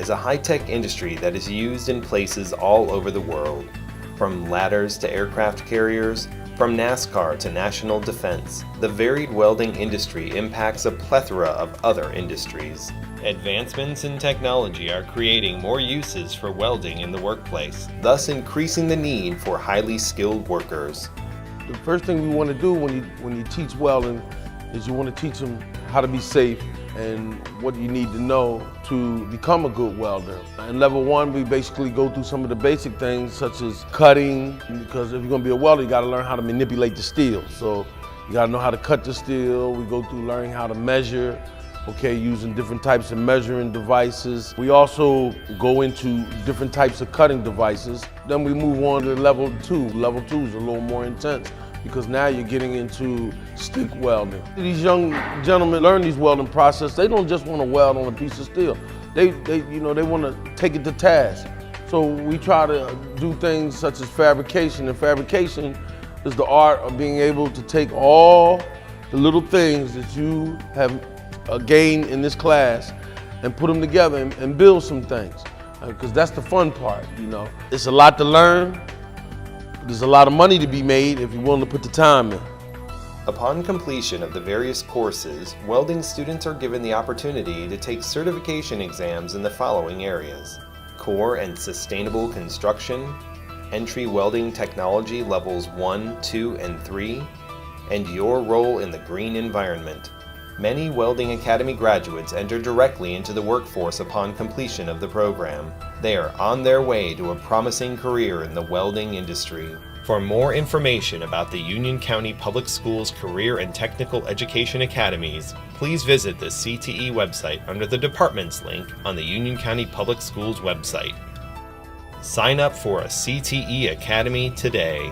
is a high-tech industry that is used in places all over the world, from ladders to aircraft carriers, from NASCAR to national defense. The varied welding industry impacts a plethora of other industries. Advancements in technology are creating more uses for welding in the workplace, thus increasing the need for highly skilled workers. The first thing we want to do when you teach welding is you want to teach them how to be safe and what you need to know to become a good welder. In level 1, we basically go through some of the basic things such as cutting, because if you're going to be a welder, you got to learn how to manipulate the steel. So you got to know how to cut the steel. We go through learning how to measure, using different types of measuring devices. We also go into different types of cutting devices. Then we move on to level 2. Level 2 is a little more intense, because now you're getting into stick welding. These young gentlemen learn these welding process. They don't just want to weld on a piece of steel. They want to take it to task. So we try to do things such as fabrication, and fabrication is the art of being able to take all the little things that you have gained in this class and put them together and build some things, because that's the fun part. It's a lot to learn. There's a lot of money to be made if you're willing to put the time in. Upon completion of the various courses, welding students are given the opportunity to take certification exams in the following areas: Core and Sustainable Construction, Entry Welding Technology Levels 1, 2, and 3, and Your Role in the Green Environment. Many Welding Academy graduates enter directly into the workforce upon completion of the program. They are on their way to a promising career in the welding industry. For more information about the Union County Public Schools Career and Technical Education Academies, please visit the CTE website under the Departments link on the Union County Public Schools website. Sign up for a CTE Academy today.